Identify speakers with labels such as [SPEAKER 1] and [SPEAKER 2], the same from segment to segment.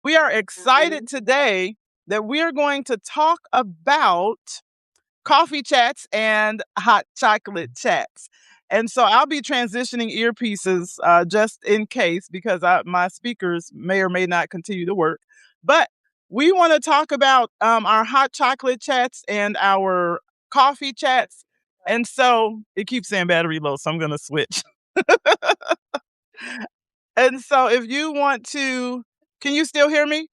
[SPEAKER 1] We are excited today that we are going to talk about coffee chats and hot chocolate chats. And so I'll be transitioning earpieces just in case because my speakers may or may not continue to work. But we want to talk about our hot chocolate chats and our coffee chats. And so it keeps saying battery low, so I'm going to switch. And so if you want to, can you still hear me?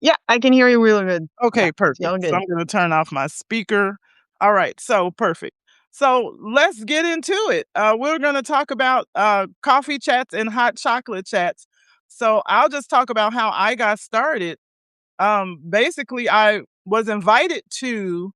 [SPEAKER 2] Yeah, I can hear you really good. Yeah,
[SPEAKER 1] Okay,
[SPEAKER 2] it's all
[SPEAKER 1] perfect. So
[SPEAKER 2] good.
[SPEAKER 1] I'm gonna turn off my speaker. All right, so perfect. So let's get into it. We're gonna talk about coffee chats and hot chocolate chats. So I'll just talk about how I got started. Basically, I was invited to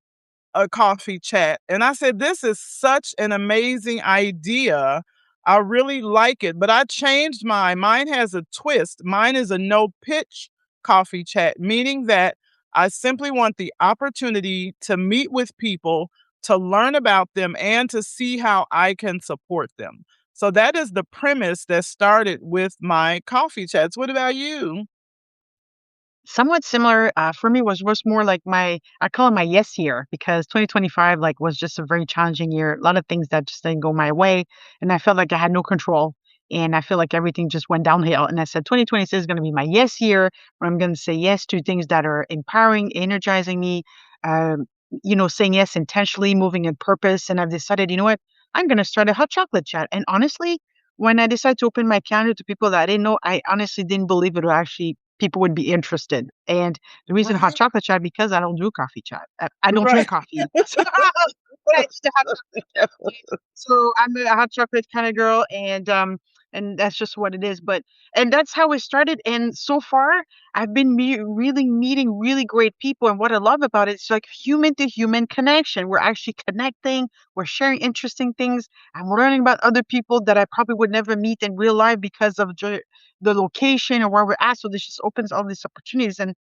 [SPEAKER 1] a coffee chat. And I said, this is such an amazing idea. I really like it. But I changed mine. Mine has a twist. Mine is a no pitch coffee chat, meaning that I simply want the opportunity to meet with people, to learn about them, and to see how I can support them. So that is the premise that started with my coffee chats. What about you?
[SPEAKER 2] Somewhat similar for me was more like I call it my yes year because 2025 like was just a very challenging year. A lot of things that just didn't go my way, and I felt like I had no control. And I feel like everything just went downhill. And I said 2026 is going to be my yes year, where I'm going to say yes to things that are empowering, energizing me. Um, saying yes intentionally, moving in purpose. And I've decided, you know what, I'm going to start a hot chocolate chat. And honestly, when I decided to open my piano to people that I didn't know, I honestly didn't believe it would actually people would be interested. And the reason hot
[SPEAKER 1] Right.
[SPEAKER 2] chocolate chat because I don't do coffee chat. I don't
[SPEAKER 1] Right.
[SPEAKER 2] drink coffee. So, but I just a hot chocolate chat. So I'm a hot chocolate kind of girl, and that's just what it is. But and that's how it started. And so far, I've been really meeting really great people. And what I love about it is like human to human connection. We're actually connecting. We're sharing interesting things. I'm learning about other people that I probably would never meet in real life because of the location or where we're at. So this just opens all these opportunities. And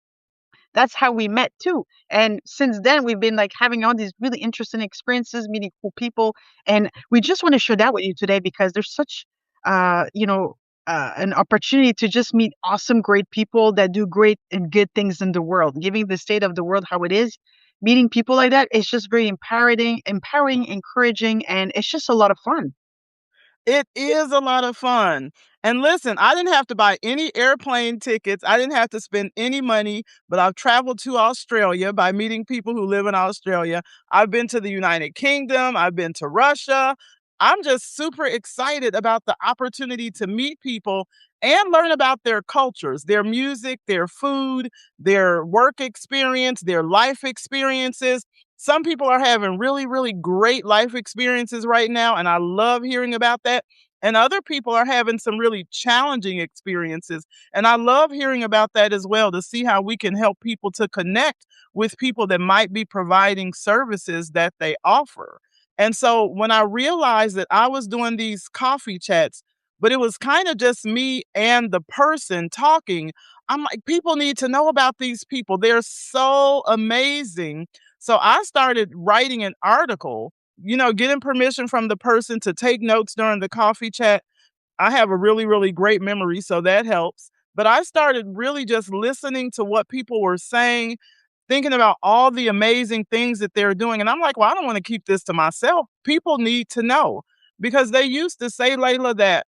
[SPEAKER 2] that's how we met too. And since then, we've been like having all these really interesting experiences, meeting cool people. And we just want to share that with you today because there's such, uh, you know, an opportunity to just meet awesome, great people that do great and good things in the world. Giving the state of the world how it is, meeting people like that is just very empowering, encouraging, and it's just a lot of fun.
[SPEAKER 1] It is a lot of fun. And listen, I didn't have to buy any airplane tickets. I didn't have to spend any money, but I've traveled to Australia by meeting people who live in Australia. I've been to the United Kingdom. I've been to Russia. I'm just super excited about the opportunity to meet people and learn about their cultures, their music, their food, their work experience, their life experiences. Some people are having really, really great life experiences right now, and I love hearing about that. And other people are having some really challenging experiences. And I love hearing about that as well to see how we can help people to connect with people that might be providing services that they offer. And so when I realized that I was doing these coffee chats, but it was kind of just me and the person talking, I'm like, people need to know about these people. They're so amazing. So I started writing an article, getting permission from the person to take notes during the coffee chat. I have a really, really great memory, so that helps. But I started really just listening to what people were saying, thinking about all the amazing things that they're doing. And I'm like, well, I don't want to keep this to myself. People need to know because they used to say, Layla, that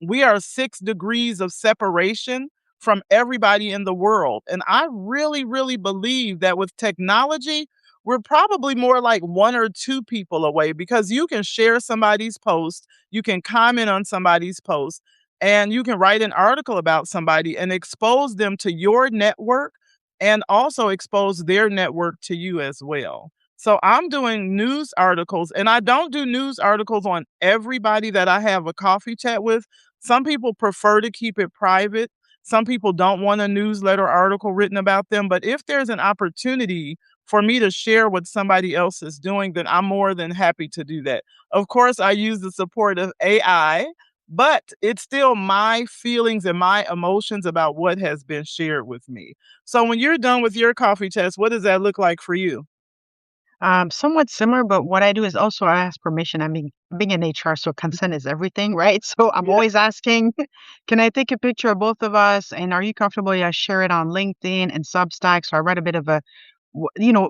[SPEAKER 1] we are 6 degrees of separation from everybody in the world. And I really, really believe that with technology, we're probably more like 1 or 2 people away because you can share somebody's post, you can comment on somebody's post, and you can write an article about somebody and expose them to your network and also expose their network to you as well. So I'm doing news articles, and I don't do news articles on everybody that I have a coffee chat with. Some people prefer to keep it private. Some people don't want a newsletter article written about them. But if there's an opportunity for me to share what somebody else is doing, then I'm more than happy to do that. Of course, I use the support of AI, but it's still my feelings and my emotions about what has been shared with me. So when you're done with your coffee chats, what does that look like for you?
[SPEAKER 2] Somewhat similar, but what I do is also I ask permission. I mean, being in HR, so consent is everything, right? So I'm
[SPEAKER 1] Yeah.
[SPEAKER 2] always asking, can I take a picture of both of us? And are you comfortable? Yeah, share it on LinkedIn and Substack. So I write a bit of a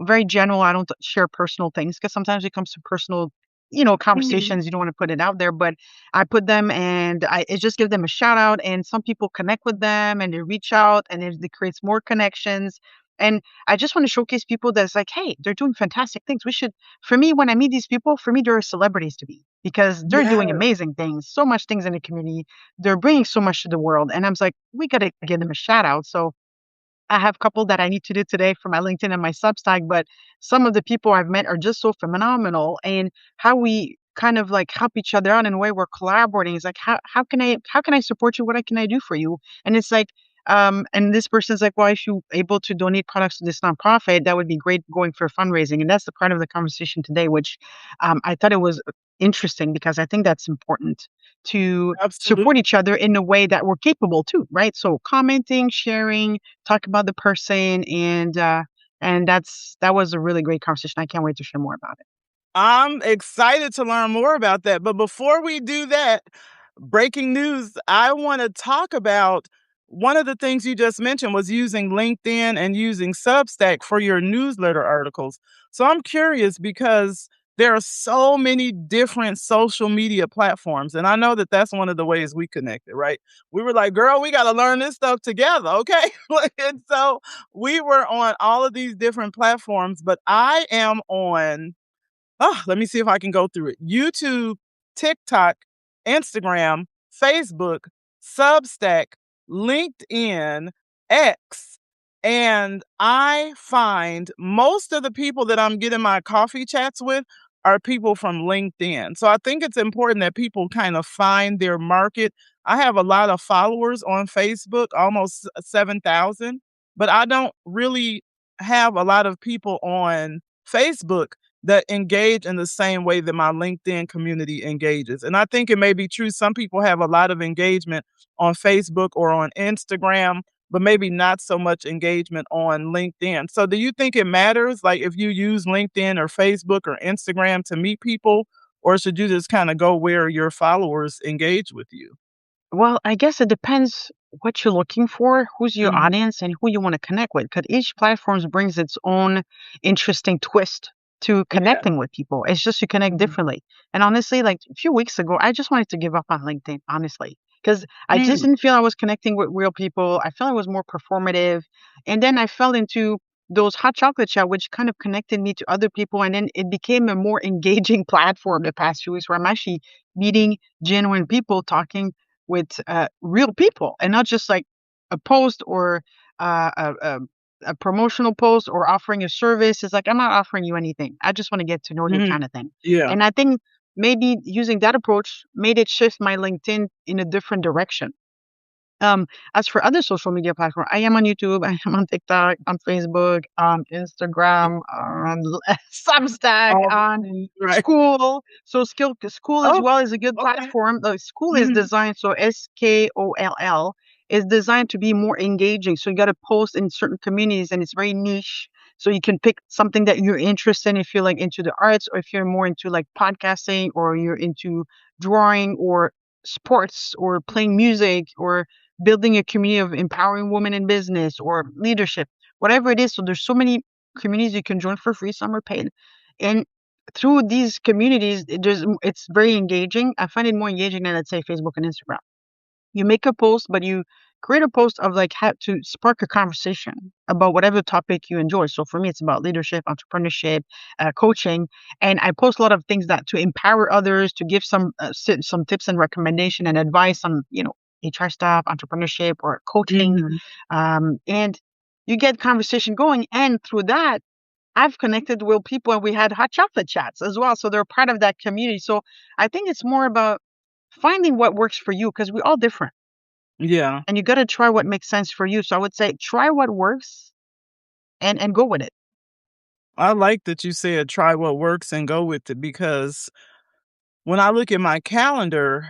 [SPEAKER 2] very general. I don't share personal things because sometimes it comes to personal,
[SPEAKER 1] Mhm.
[SPEAKER 2] conversations. You don't want to put it out there, but I put them and it just give them a shout out. And some people connect with them and they reach out and it creates more connections. And I just want to showcase people that's like, hey, they're doing fantastic things. For me, when I meet these people, for me, they're celebrities to me because they're doing
[SPEAKER 1] Yes.
[SPEAKER 2] amazing things, so much things in the community. They're bringing so much to the world. And I'm like, we got to give them a shout out. So I have a couple that I need to do today for my LinkedIn and my Substack, but some of the people I've met are just so phenomenal. And how we kind of like help each other out in a way we're collaborating. It's like how can I support you? What can I do for you? And it's like and this person's like, well, if you able to donate products to this nonprofit, that would be great going for fundraising. And that's the part of the conversation today, which I thought it was interesting because I think that's important to
[SPEAKER 1] Absolutely.
[SPEAKER 2] support each other in a way that we're capable too, right? So commenting, sharing, talk about the person, and that was a really great conversation. I can't wait to share more about it.
[SPEAKER 1] I'm excited to learn more about that. But before we do that, breaking news, I want to talk about one of the things you just mentioned was using LinkedIn and using Substack for your newsletter articles. So I'm curious because there are so many different social media platforms. And I know that that's one of the ways we connected, right? We were like, girl, we got to learn this stuff together. Okay. And so we were on all of these different platforms, but I am on let me see if I can go through it. YouTube, TikTok, Instagram, Facebook, Substack, LinkedIn, X. And I find most of the people that I'm getting my coffee chats with are people from LinkedIn. So I think it's important that people kind of find their market. I have a lot of followers on Facebook, almost 7,000, but I don't really have a lot of people on Facebook that engage in the same way that my LinkedIn community engages. And I think it may be true. Some people have a lot of engagement on Facebook or on Instagram, but maybe not so much engagement on LinkedIn. So, do you think it matters, like if you use LinkedIn or Facebook or Instagram to meet people, or should you just kind of go where your followers engage with you?
[SPEAKER 2] Well, I guess it depends what you're looking for, who's your
[SPEAKER 1] Mhm.
[SPEAKER 2] audience, and who you want to connect with. Because each platform brings its own interesting twist to
[SPEAKER 1] Yeah.
[SPEAKER 2] connecting with people. It's just you connect
[SPEAKER 1] Mhm.
[SPEAKER 2] differently. And honestly, like a few weeks ago, I just wanted to give up on LinkedIn, honestly, because I just
[SPEAKER 1] Mm.
[SPEAKER 2] didn't feel I was connecting with real people. I felt it was more performative. And then I fell into those hot chocolate chat, which kind of connected me to other people. And then it became a more engaging platform the past few weeks where I'm actually meeting genuine people talking with real people and not just like a post or a promotional post or offering a service. It's like, I'm not offering you anything. I just want to get to know you
[SPEAKER 1] Mhm.
[SPEAKER 2] kind of thing.
[SPEAKER 1] Yeah.
[SPEAKER 2] And I think maybe using that approach made it shift my LinkedIn in a different direction. Um, as for other social media platforms, I am on YouTube, I am on TikTok, on Facebook, on Instagram, on Substack,
[SPEAKER 1] All the
[SPEAKER 2] on
[SPEAKER 1] things, right.
[SPEAKER 2] School. So School as
[SPEAKER 1] Oh,
[SPEAKER 2] well is a good
[SPEAKER 1] okay.
[SPEAKER 2] platform. The School is
[SPEAKER 1] Mhm.
[SPEAKER 2] designed so SKOLL is designed to be more engaging. So you got to post in certain communities, and it's very niche. So you can pick something that you're interested in if you're like into the arts, or if you're more into like podcasting, or you're into drawing, or sports, or playing music, or building a community of empowering women in business or leadership, whatever it is. So there's so many communities you can join for free, some are paid. And through these communities, it's very engaging. I find it more engaging than, let's say, Facebook and Instagram. You make a post, but you create a post of like how to spark a conversation about whatever topic you enjoy. So for me, it's about leadership, entrepreneurship, coaching, and I post a lot of things that to empower others, to give some tips and recommendation and advice on HR stuff, entrepreneurship, or coaching,
[SPEAKER 1] Mhm.
[SPEAKER 2] and you get conversation going. And through that, I've connected with people and we had hot chocolate chats as well. So they're part of that community. So I think it's more about finding what works for you because we're all different
[SPEAKER 1] Yeah.
[SPEAKER 2] and you got to try what makes sense for you. So I would say try what works and go with it.
[SPEAKER 1] I like that you said try what works and go with it because when I look at my calendar,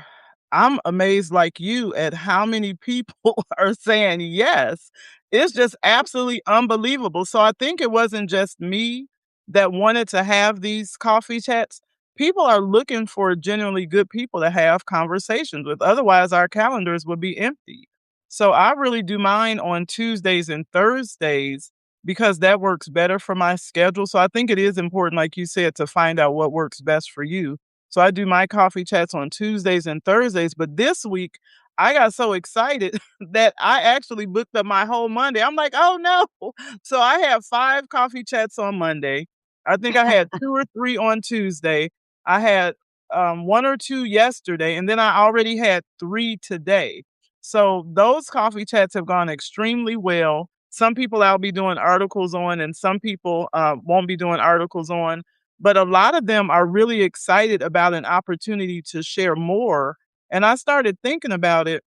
[SPEAKER 1] I'm amazed like you at how many people are saying yes. It's just absolutely unbelievable. So I think it wasn't just me. that wanted to have these coffee chats, people are looking for genuinely good people to have conversations with. Otherwise, our calendars would be empty. So I really do mine on Tuesdays and Thursdays because that works better for my schedule. So I think it is important, like you said, to find out what works best for you. So I do my coffee chats on Tuesdays and Thursdays. But this week, I got so excited that I actually booked up my whole Monday. I'm like, oh no. So I have 5 coffee chats on Monday. I think I had 2 or 3 on Tuesday. I had 1 or 2 yesterday, and then I already had 3 today. So those coffee chats have gone extremely well. Some people I'll be doing articles on, and some people won't be doing articles on. But a lot of them are really excited about an opportunity to share more. And I started thinking about it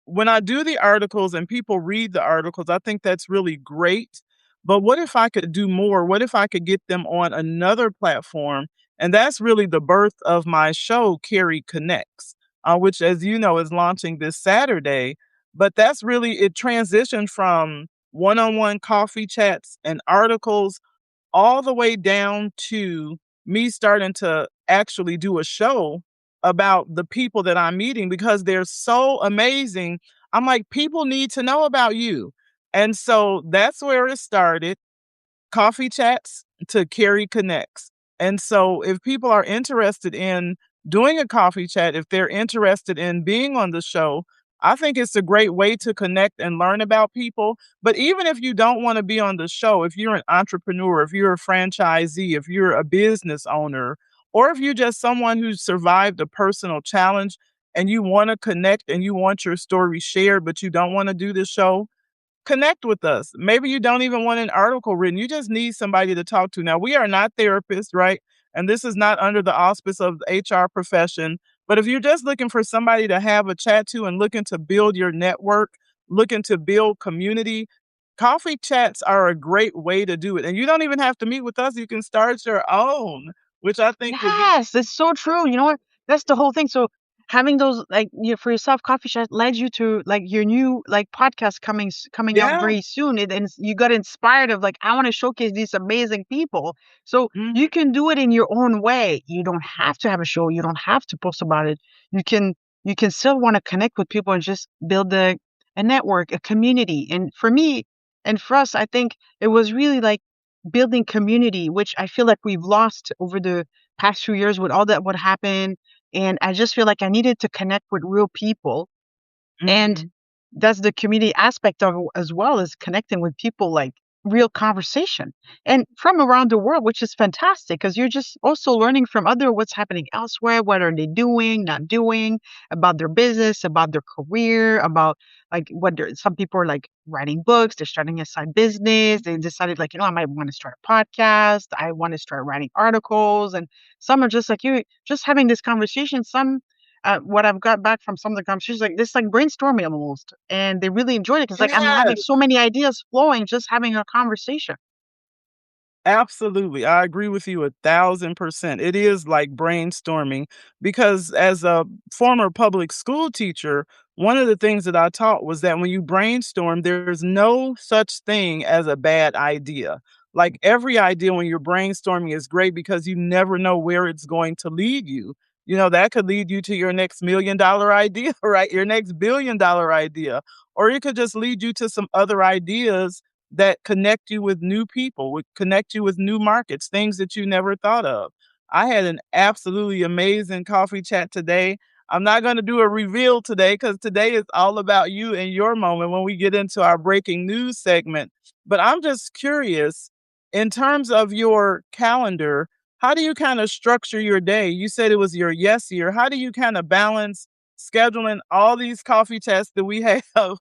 [SPEAKER 1] when I do the articles and people read the articles, I think that's really great. But what if I could do more? What if I could get them on another platform? And that's really the birth of my show, Carrie Connects, which, as you know, is launching this Saturday. But that's really, it transitioned from one on one coffee chats and articles all the way down to me starting to actually do a show about the people that I'm meeting because they're so amazing. I'm like, people need to know about you. And so that's where it started. Coffee chats to Carry Connects. And so if people are interested in doing a coffee chat, if they're interested in being on the show, I think it's a great way to connect and learn about people. But even if you don't want to be on the show, if you're an entrepreneur, if you're a franchisee, if you're a business owner, or if you're just someone who's survived a personal challenge and you want to connect and you want your story shared, but you don't want to do the show, connect with us. Maybe you don't even want an article written. You just need somebody to talk to. Now, we are not therapists, right? And this is not under the auspice of the HR profession. But if you're just looking for somebody to have a chat to and looking to build your network, looking to build community, coffee chats are a great way to do it. And you don't even have to meet with us. You can start your own, which I think would be,
[SPEAKER 2] Yes, it's so true. You know what? That's the whole thing. So having those like you for yourself coffee chat led you to like your new like podcast coming out
[SPEAKER 1] yeah.
[SPEAKER 2] very soon. And you got inspired of like I want to showcase these amazing people. So
[SPEAKER 1] Mhm.
[SPEAKER 2] you can do it in your own way. You don't have to have a show. You don't have to post about it. You can you can still want to connect with people and just build a network, a community. And for me and for us, I think it was really like building community, which I feel like we've lost over the past few years with all that what happened. And I just feel like I needed to connect with real people. And
[SPEAKER 1] Mhm.
[SPEAKER 2] that's the community aspect of it as well as connecting with people like real conversation and from around the world, which is fantastic because you're just also learning from other what's happening elsewhere, what are they doing, not doing, about their business, about their career, about like what they're, some people are like writing books, they're starting a side business, they decided like, you know, I might want to start a podcast, I want to start writing articles, and some are just like you, just having this conversation. Some what I've got back from some of the conversations, like this, like brainstorming almost, and they really enjoyed it because like I'm having
[SPEAKER 1] Yes.
[SPEAKER 2] so many ideas flowing just having a conversation.
[SPEAKER 1] Absolutely. I agree with you 1,000%. It is like brainstorming because as a former public school teacher, one of the things that I taught was that when you brainstorm, there's no such thing as a bad idea. Like every idea when you're brainstorming is great because you never know where it's going to lead you. You know, that could lead you to your next $1 million idea, right? Your next $1 billion idea. Or it could just lead you to some other ideas that connect you with new people, would connect you with new markets, things that you never thought of. I had an absolutely amazing coffee chat today. I'm not going to do a reveal today because today is all about you and your moment when we get into our breaking news segment. But I'm just curious, in terms of your calendar, how do you kind of structure your day? You said it was your yes year. How do you kind of balance scheduling all these coffee chats that we have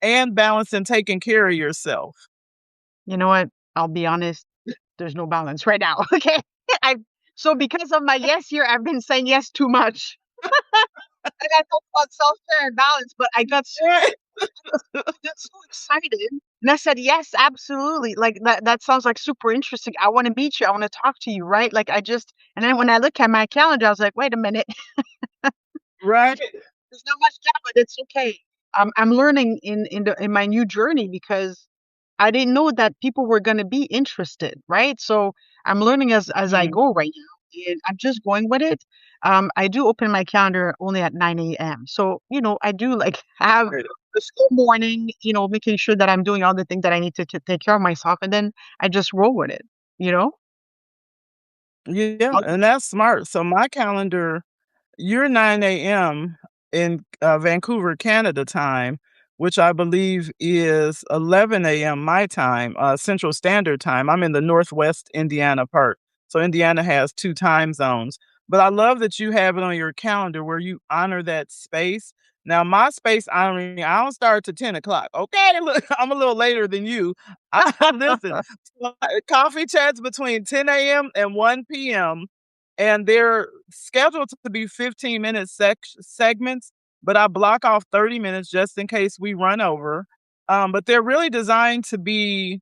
[SPEAKER 1] and balancing taking care of yourself?
[SPEAKER 2] You know what? I'll be honest, there's no balance right now. Okay. I so because of my yes here, I've been saying yes too much. I got talk about self-care and balance, but
[SPEAKER 1] Right.
[SPEAKER 2] I got so excited. And I said, yes, absolutely. Like that sounds like super interesting. I want to meet you. I want to talk to you, right? Like I just and then when I look at my calendar, I was like, wait a minute.
[SPEAKER 1] Right.
[SPEAKER 2] There's not much time, but it's okay. I'm learning in my new journey because I didn't know that people were gonna be interested, right? So I'm learning as I
[SPEAKER 1] Mhm.
[SPEAKER 2] go right now, and I'm just going with it. I do open my calendar only at 9 a.m. So, I do like have
[SPEAKER 1] Right.
[SPEAKER 2] a slow morning, making sure that I'm doing all the things that I need to take care of myself, and then I just roll with it, you know?
[SPEAKER 1] Yeah,
[SPEAKER 2] I'll
[SPEAKER 1] and that's smart. So my calendar, you're 9 AM in, Vancouver, Canada time, which I believe is 11 AM my time, Central Standard Time. I'm in the Northwest Indiana part. So Indiana has 2 time zones. But I love that you have it on your calendar where you honor that space. Now my space honoring, I don't start to 10 o'clock. Okay, look, I'm a little later than you. Listen, coffee chats between 10 AM and 1 PM, and they're scheduled to be 15-minute segments, but I block off 30 minutes just in case we run over. But they're really designed to be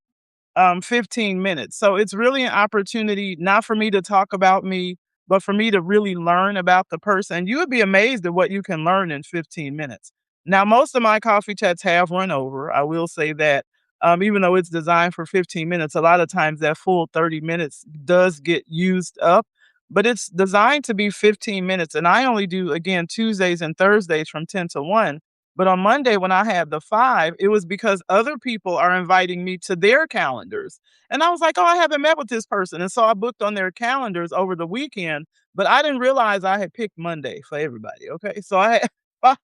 [SPEAKER 1] 15 minutes. So it's really an opportunity not for me to talk about me, but for me to really learn about the person. You would be amazed at what you can learn in 15 minutes. Now, most of my coffee chats have run over. I will say that. Even though it's designed for 15 minutes, a lot of times that full 30 minutes does get used up, but it's designed to be 15 minutes. And I only do, again, Tuesdays and Thursdays from 10 to 1. But on Monday, when I had the 5, it was because other people are inviting me to their calendars. And I was like, "Oh, I haven't met with this person." And so I booked on their calendars over the weekend, but I didn't realize I had picked Monday for everybody, okay? So I had 5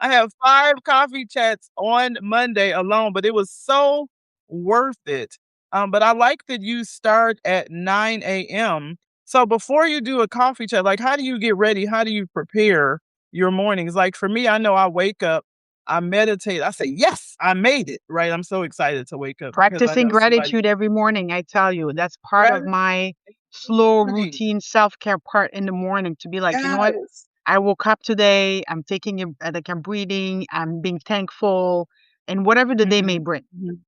[SPEAKER 1] I have 5 coffee chats on Monday alone, but it was so worth it. But I like that you start at 9 AM. So before you do a coffee chat, like, how do you get ready? How do you prepare your mornings? Like, for me, I know I wake up, I meditate. I say, "Yes, I made it," right? I'm so excited to wake up because I
[SPEAKER 2] Practicing
[SPEAKER 1] know somebody
[SPEAKER 2] gratitude every morning, I tell you, that's part of
[SPEAKER 1] gratitude
[SPEAKER 2] my
[SPEAKER 1] in the
[SPEAKER 2] slow
[SPEAKER 1] morning.
[SPEAKER 2] routine self-care part in the morning to be like, you know what?
[SPEAKER 1] Yes.
[SPEAKER 2] I woke up today, I'm taking like I'm breathing, I'm being thankful, and whatever the day may
[SPEAKER 1] Mhm,
[SPEAKER 2] bring.
[SPEAKER 1] mhm.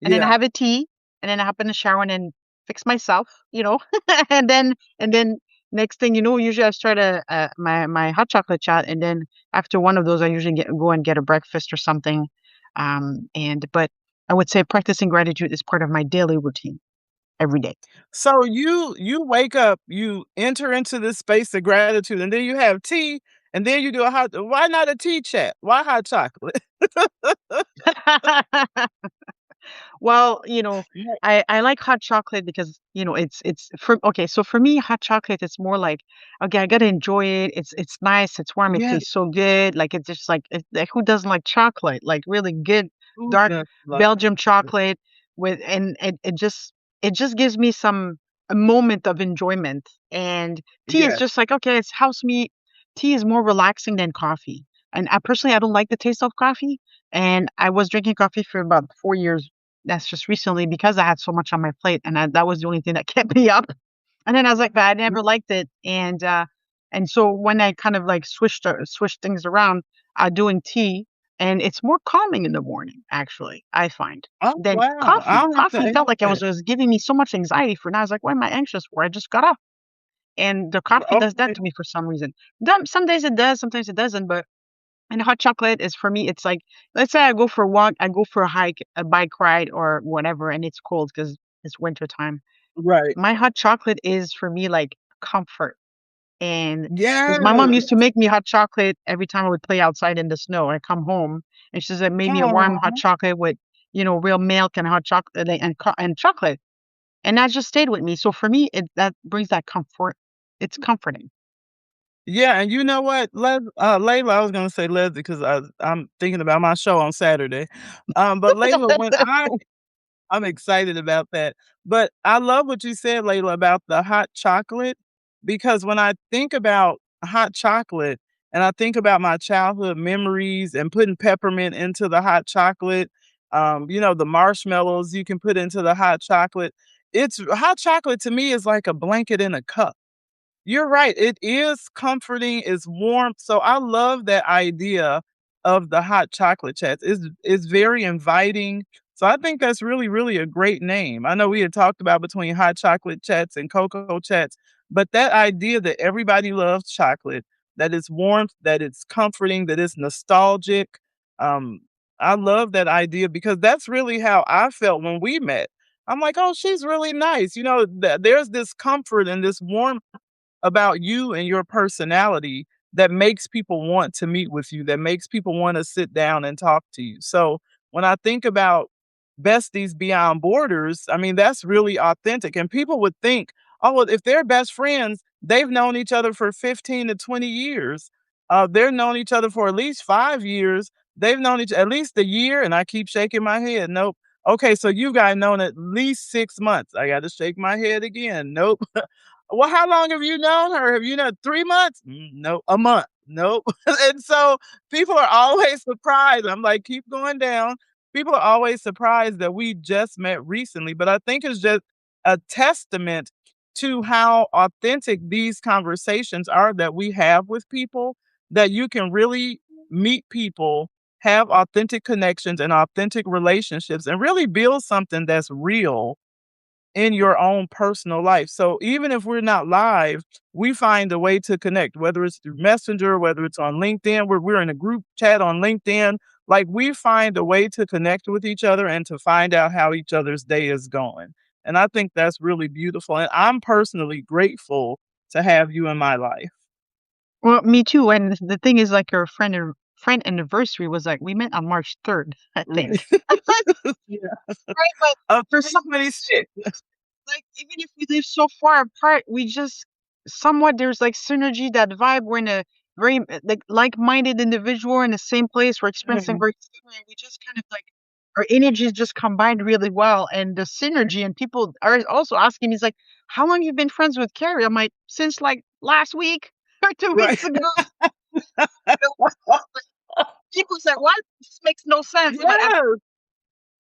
[SPEAKER 2] And then I
[SPEAKER 1] Yeah.
[SPEAKER 2] have a tea, and then I hop in the shower and then fix myself, and then next thing you know, usually I start my hot chocolate chat, and then after one of those, I usually go and get a breakfast or something. But I would say practicing gratitude is part of my daily routine every day.
[SPEAKER 1] So you wake up, you enter into this space of gratitude, and then you have tea, and then you do a hot why not a tea chat? Why hot chocolate?
[SPEAKER 2] Well,
[SPEAKER 1] Yeah,
[SPEAKER 2] I like hot chocolate because, it's for okay, so for me, hot chocolate is more like, okay, I gotta enjoy it. It's nice, it's warm, it
[SPEAKER 1] yeah.
[SPEAKER 2] tastes so good. Like it's just like who doesn't like chocolate? Like really good
[SPEAKER 1] Who
[SPEAKER 2] dark
[SPEAKER 1] does like
[SPEAKER 2] Belgium
[SPEAKER 1] it?
[SPEAKER 2] chocolate with and it just gives me a moment of enjoyment. And tea is
[SPEAKER 1] Yes.
[SPEAKER 2] just like, okay, it's house meat. Tea is more relaxing than coffee. And I personally I don't like the taste of coffee. And I was drinking coffee for about 4 years. That's just recently because I had so much on my plate, and that was the only thing that kept me up. And then I was like, but I never liked it, and so when I kind of like switched things around, doing tea, and it's more calming in the morning. Actually, I find
[SPEAKER 1] Oh,
[SPEAKER 2] than
[SPEAKER 1] wow.
[SPEAKER 2] coffee.
[SPEAKER 1] I'll have to
[SPEAKER 2] Coffee
[SPEAKER 1] add
[SPEAKER 2] felt like
[SPEAKER 1] that.
[SPEAKER 2] it was giving me so much anxiety for now. I was like, what am I anxious for? I just got up, and the coffee does that
[SPEAKER 1] Okay.
[SPEAKER 2] to me for some reason. Some days it does, sometimes it doesn't, but and hot chocolate is for me, it's like, let's say I go for a walk, I go for a hike, a bike ride, or whatever, and it's cold because it's winter time.
[SPEAKER 1] Right.
[SPEAKER 2] My hot chocolate is for me like comfort. And because my mom used to
[SPEAKER 1] Yes.
[SPEAKER 2] make me hot chocolate every time I would play outside in the snow. I come home and she said, made me a warm hot
[SPEAKER 1] Aw.
[SPEAKER 2] chocolate with, real milk and hot chocolate and chocolate. And that just stayed with me. So for me, that brings that comfort. It's comforting.
[SPEAKER 1] Yeah, and you know what? Layla, I was gonna say Leslie because I'm thinking about my show on Saturday. But Layla, I'm excited about that. But I love what you said, Layla, about the hot chocolate, because when I think about hot chocolate and I think about my childhood memories and putting peppermint into the hot chocolate, the marshmallows you can put into the hot chocolate. It's hot chocolate to me is like a blanket in a cup. You're right. It is comforting, it's warmth. So I love that idea of the hot chocolate chats. It's very inviting. So I think that's really, really a great name. I know we had talked about between hot chocolate chats and cocoa chats, but that idea that everybody loves chocolate, that it's warmth, that it's comforting, that it's nostalgic. Um, I love that idea because that's really how I felt when we met. I'm like, "Oh, she's really nice." There's this comfort and this warmth about you and your personality that makes people want to meet with you, that makes people wanna sit down and talk to you. So, when I think about Besties Beyond Borders, I mean, that's really authentic, and people would think, "Oh, well, if they're best friends, they've known each other for 15 to 20 years. They've known each other for at least 5 years. They've known each at least a year," and I keep shaking my head, "Nope." "Okay, so you guys known at least 6 months." I gotta shake my head again, "Nope." "Well, how long have you known her? Have you known 3 months?" No, a month." "Nope." And so people are always surprised. I'm like, "Keep going down." People are always surprised that we just met recently, but I think it's just a testament to how authentic these conversations are that we have with people, that you can really meet people, have authentic connections and authentic relationships, and really build something that's real in your own personal life. So even if we're not live, we find a way to connect, whether it's through Messenger, whether it's on LinkedIn, we're in a group chat on LinkedIn. Like we find a way to connect with each other and to find out how each other's day is going. And I think that's really beautiful. And I'm personally grateful to have you in my life.
[SPEAKER 2] Well, me too. And the thing is, like, our friend anniversary was like we met on March 3rd, I
[SPEAKER 1] Right.
[SPEAKER 2] think.
[SPEAKER 1] Yeah.
[SPEAKER 2] Right, but
[SPEAKER 1] Of
[SPEAKER 2] for some reason,
[SPEAKER 1] 2026.
[SPEAKER 2] like, even if we live so far apart, we just somewhat there's, like, synergy, that vibe. We're in a very, like-minded individual in the same place. We're experiencing
[SPEAKER 1] Mhm.
[SPEAKER 2] very similar, and we just kind of, like, our energies just combined really well, and the synergy, and people are also asking me, it's like, "How long you been friends with Carrie?" I'm like, "Since, like, last week or 2
[SPEAKER 1] Right.
[SPEAKER 2] weeks ago." Like, people say, "What? This makes no sense." But
[SPEAKER 1] Yes.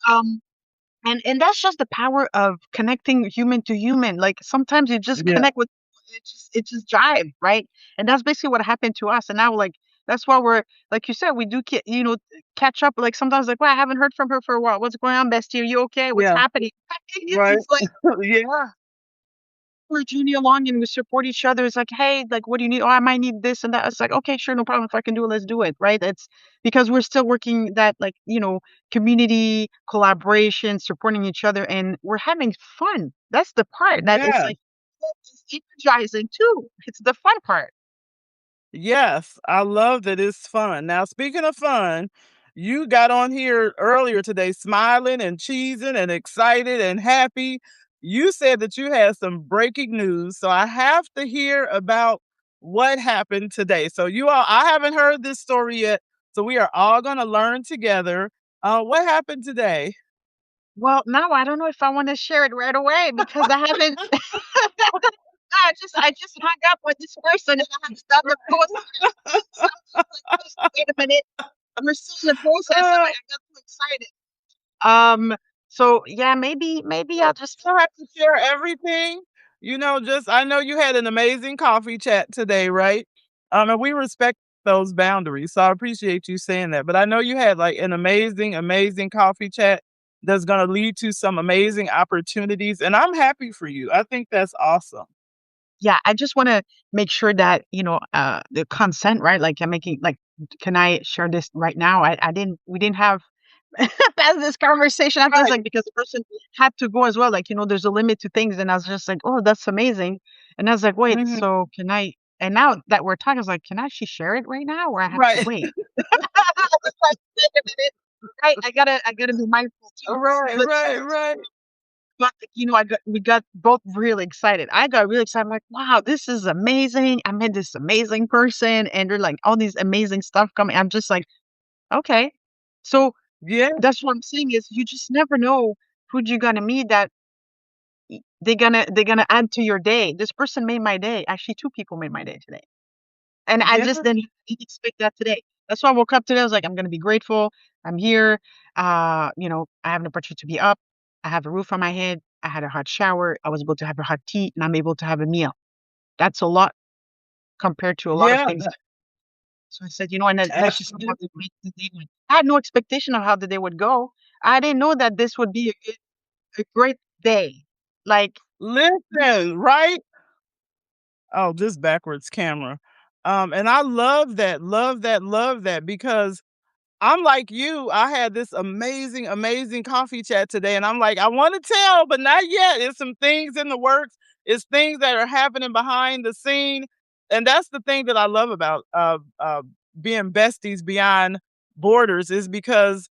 [SPEAKER 2] um and that's just the power of connecting human to human. Like, sometimes you just
[SPEAKER 1] Yeah.
[SPEAKER 2] connect with it just jive, right? And that's basically what happened to us. And now, like, that's why we're like you said, we do catch up. Like, sometimes, like, well, I haven't heard from her for a while. What's going on, bestie? Are you okay? What's
[SPEAKER 1] Yeah.
[SPEAKER 2] happening?
[SPEAKER 1] Right.
[SPEAKER 2] It's like
[SPEAKER 1] Yeah.
[SPEAKER 2] we're journey along and we support each other. It's like, hey, like, what do you need? Oh, I might need this and that. It's like, okay, sure, no problem. If I can do it, let's do it. Right. It's because we're still working that, like, community collaboration, supporting each other, and we're having fun. That's the part that is
[SPEAKER 1] Yeah.
[SPEAKER 2] like, it's energizing too. It's the fun part.
[SPEAKER 1] Yes, I love that it's fun. Now, speaking of fun, you got on here earlier today smiling and cheesing and excited and happy. You said that you had some breaking news, so I have to hear about what happened today. So, I haven't heard this story yet, so we are all going to learn together. What happened today?
[SPEAKER 2] Well, now I don't know if I want to share it right away because I haven't. I just hung up with this person and I have done the process. So I'm like, just wait a minute. We're still in the process, and
[SPEAKER 1] Uh,
[SPEAKER 2] I got too excited. So yeah, maybe I'll just
[SPEAKER 1] don't have to share everything. Just I know you had an amazing coffee chat today, right? And we respect those boundaries. So I appreciate you saying that. But I know you had like an amazing, amazing coffee chat that's gonna lead to some amazing opportunities. And I'm happy for you. I think that's awesome.
[SPEAKER 2] yeah, I just wanna make sure that, the consent, right? Like, I'm making like, can I share this right now? I didn't we didn't have past this conversation after this,
[SPEAKER 1] Right.
[SPEAKER 2] like, because the person had to go as well. Like, there's a limit to things, and I was just like, "Oh, that's amazing." And I was like, "Wait,
[SPEAKER 1] Mhm.
[SPEAKER 2] so can I?" And now that we're talking, I was like, "Can I actually share it right now, or I have to
[SPEAKER 1] Right.
[SPEAKER 2] wait?" It's like, wait a minute, right? I gotta be mindful too.
[SPEAKER 1] Right,
[SPEAKER 2] But
[SPEAKER 1] right, right.
[SPEAKER 2] we got both really excited. I got really excited. I'm like, wow, this is amazing. I met this amazing person, and they're like all these amazing stuff coming. I'm just like, okay. So
[SPEAKER 1] Yeah,
[SPEAKER 2] that's what I'm saying is you just never know who you're gonna meet that they're gonna add to your day. This person made my day. Actually, two people made my day today. And I
[SPEAKER 1] yeah,
[SPEAKER 2] just didn't expect that today. That's why I woke up today. I was like, I'm gonna be grateful. I'm here. I have an opportunity to be up. I have a roof on my head. I had a hot shower. I was able to have a hot tea, and I'm able to have a meal. That's a lot compared to a lot of
[SPEAKER 1] yeah.
[SPEAKER 2] things. So I said, and let's just see how
[SPEAKER 1] Absolutely.
[SPEAKER 2] the day went. I had no expectation of how the day would go. I didn't know that this would be a great day. Like,
[SPEAKER 1] Listen, right? Oh, this backwards camera. And I love that, love that, love that because I'm like you. I had this amazing, amazing coffee chat today, and I'm like, I want to tell, but not yet. It's some things in the works. It's things that are happening behind the scene, and that's the thing that I love about being besties beyond borders is because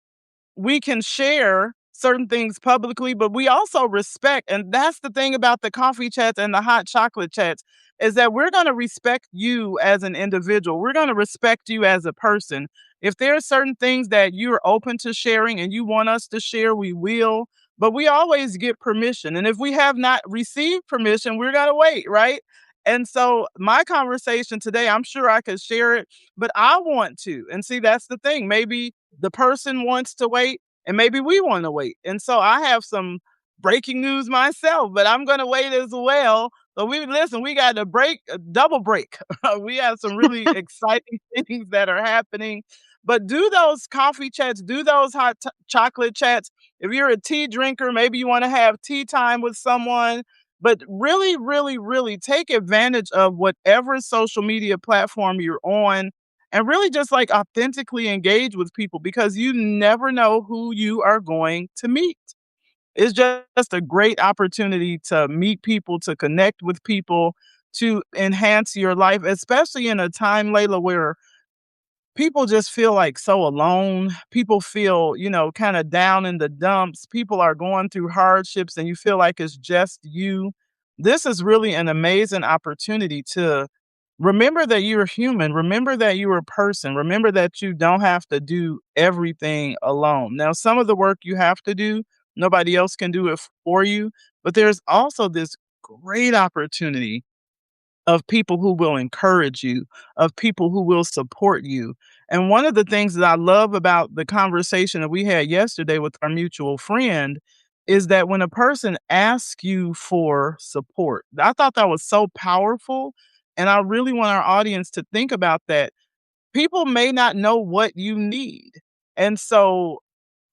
[SPEAKER 1] we can share certain things publicly, but we also respect. And that's the thing about the coffee chats and the hot chocolate chats is that we're going to respect you as an individual. We're going to respect you as a person. If there are certain things that you're open to sharing and you want us to share, we will. But we always get permission. And if we have not received permission, we're going to wait, right? And so, my conversation today, I'm sure I could share it, but I want to. And see, that's the thing. Maybe the person wants to wait and maybe we want to wait. And so I have some breaking news myself, but I'm going to wait as well. So we listen, we got to break, double break. We have some really exciting things that are happening. But do those coffee chats, do those chocolate chats. If you're a tea drinker, maybe you want to have tea time with someone. But really, really, really take advantage of whatever social media platform you're on and really just like authentically engage with people because you never know who you are going to meet. It's just a great opportunity to meet people, to connect with people, to enhance your life, especially in a time, Layla, where people just feel like so alone. People feel, kind of down in the dumps. People are going through hardships and you feel like it's just you. This is really an amazing opportunity to remember that you're human. Remember that you're a person. Remember that you don't have to do everything alone. Now, some of the work you have to do, nobody else can do it for you. But there's also this great opportunity of people who will encourage you, of people who will support you. And one of the things that I love about the conversation that we had yesterday with our mutual friend is that when a person asks you for support, I thought that was so powerful. And I really want our audience to think about that. People may not know what you need. And so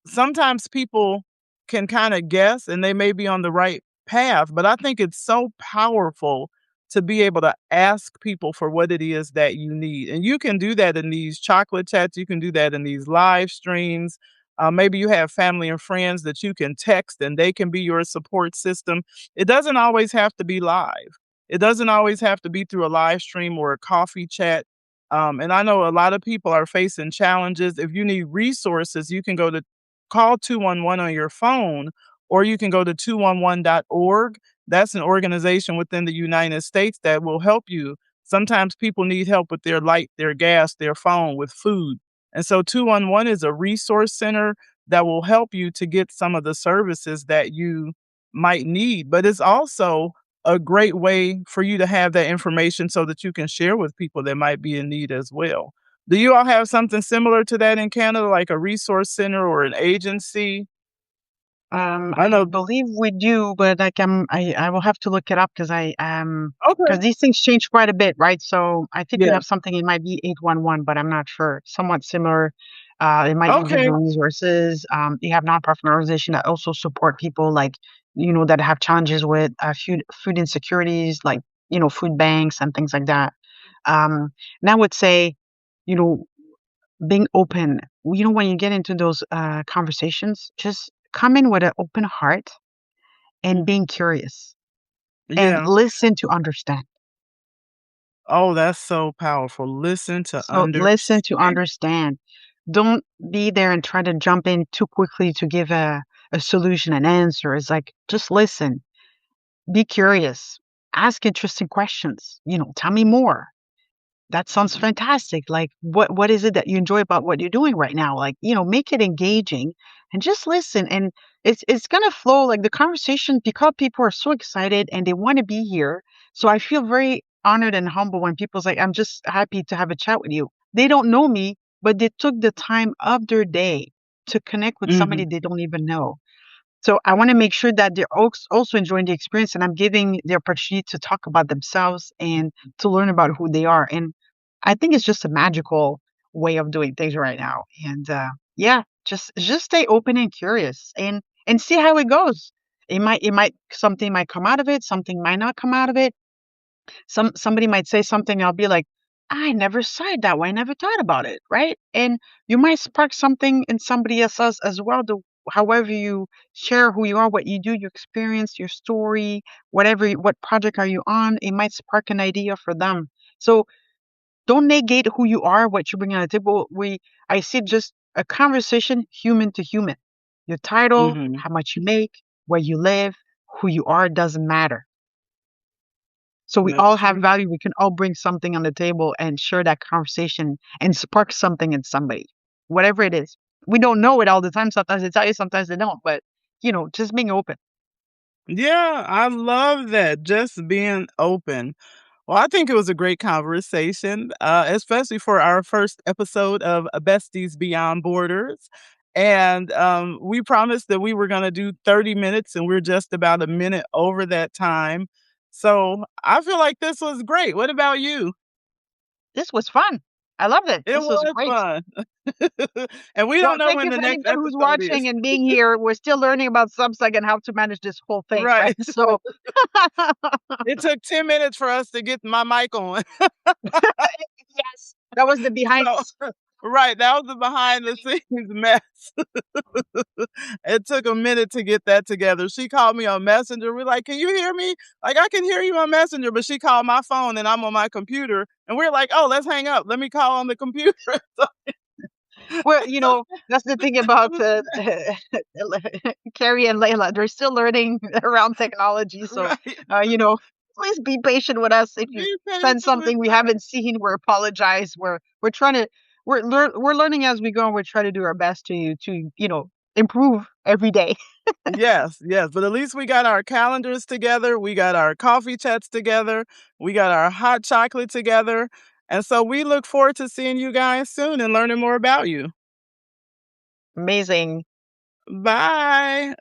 [SPEAKER 1] sometimes people can kind of guess and they may be on the right path, but I think it's so powerful to be able to ask people for what it is that you need. And you can do that in these chocolate chats, you can do that in these live streams. Maybe you have family and friends that you can text and they can be your support system. It doesn't always have to be live. It doesn't always have to be through a live stream or a coffee chat. And I know a lot of people are facing challenges. If you need resources, you can go to call 211 on your phone, or you can go to 211.org. That's an organization within the United States that will help you. Sometimes people need help with their light, their gas, their phone, with food. And so 211 is a resource center that will help you to get some of the services that you might need. But it's also a great way for you to have that information so that you can share with people that might be in need as well. Do you all have something similar to that in Canada, like a resource center or an agency? I
[SPEAKER 2] I
[SPEAKER 1] know.
[SPEAKER 2] believe we do, but like I will have to look it up because
[SPEAKER 1] Okay.
[SPEAKER 2] these things change quite a bit, right? So I think we
[SPEAKER 1] Yeah.
[SPEAKER 2] have something. It might be 811, but I'm not sure. Somewhat similar. It might give
[SPEAKER 1] Okay.
[SPEAKER 2] you resources. You have nonprofit organization that also support people like that have challenges with food insecurities, like food banks and things like that. And I would say, you know, being open. When you get into those conversations, just come in with an open heart and being curious and
[SPEAKER 1] Yeah.
[SPEAKER 2] listen to understand.
[SPEAKER 1] Oh, that's so powerful. Listen to
[SPEAKER 2] So listen to
[SPEAKER 1] understand.
[SPEAKER 2] understand. Don't be there and try to jump in too quickly to give a solution, an answer. It's like just listen, be curious, ask interesting questions. Tell me more. That sounds fantastic. Like, what is it that you enjoy about what you're doing right now? Like, make it engaging and just listen. And it's gonna flow like the conversation because people are so excited and they want to be here. So I feel very honored and humble when people's like, I'm just happy to have a chat with you. They don't know me, but they took the time of their day to connect with somebody
[SPEAKER 1] Mhm.
[SPEAKER 2] they don't even know. So I want to make sure that they're also enjoying the experience and I'm giving the opportunity to talk about themselves and to learn about who they are. And I think it's just a magical way of doing things right now. And yeah, just stay open and curious and see how it goes. Something might come out of it, something might not come out of it. Somebody might say something, I'll be like, I never saw it that way. I never thought about it, right? And you might spark something in somebody else as well. However you share who you are, what you do, your experience, your story, what project are you on, it might spark an idea for them. So don't negate who you are, what you bring on the table. I see just a conversation, human to human. Your title,
[SPEAKER 1] Mhm.
[SPEAKER 2] how much you make, where you live, who you are doesn't matter. So we
[SPEAKER 1] That's
[SPEAKER 2] all have
[SPEAKER 1] true.
[SPEAKER 2] value. We can all bring something on the table and share that conversation and spark something in somebody, whatever it is. We don't know it all the time. Sometimes they tell you, sometimes they don't. But just being open.
[SPEAKER 1] Yeah, I love that, just being open. Well, I think it was a great conversation, especially for our first episode of Besties Beyond Borders. And we promised that we were going to do 30 minutes, and we're just about a minute over that time. So I feel like this was great. What about you?
[SPEAKER 2] This was fun. I loved it.
[SPEAKER 1] It
[SPEAKER 2] This was
[SPEAKER 1] was
[SPEAKER 2] great.
[SPEAKER 1] fun. And we
[SPEAKER 2] Well,
[SPEAKER 1] don't know
[SPEAKER 2] thank
[SPEAKER 1] when
[SPEAKER 2] you
[SPEAKER 1] the
[SPEAKER 2] for
[SPEAKER 1] next
[SPEAKER 2] anybody who's
[SPEAKER 1] episode is.
[SPEAKER 2] watching and being here. We're still learning about Substack and how to manage this whole thing, right?
[SPEAKER 1] Right.
[SPEAKER 2] So,
[SPEAKER 1] It took 10 minutes for us to get my mic on.
[SPEAKER 2] yes, that was the behind
[SPEAKER 1] So, right, that was the behind the scenes mess. It took a minute to get that together. She called me on Messenger. We're like, "Can you hear me?" Like, "I can hear you on Messenger," but she called my phone and I'm on my computer, and we're like, "Oh, let's hang up. Let me call on the computer." So
[SPEAKER 2] well,
[SPEAKER 1] it took
[SPEAKER 2] that's the thing about Carrie and Layla. They're still learning around technology. So,
[SPEAKER 1] right.
[SPEAKER 2] uh, you know, please be patient with us. If you
[SPEAKER 1] Be
[SPEAKER 2] send
[SPEAKER 1] patient with
[SPEAKER 2] something we
[SPEAKER 1] her.
[SPEAKER 2] haven't seen, we're apologize. We're trying to we're learning as we go, and we're trying to do our best to improve every day.
[SPEAKER 1] Yes, yes, but at least we got our calendars together, we got our coffee chats together, we got our hot chocolate together, and so we look forward to seeing you guys soon and learning more about you.
[SPEAKER 2] Amazing.
[SPEAKER 1] Bye.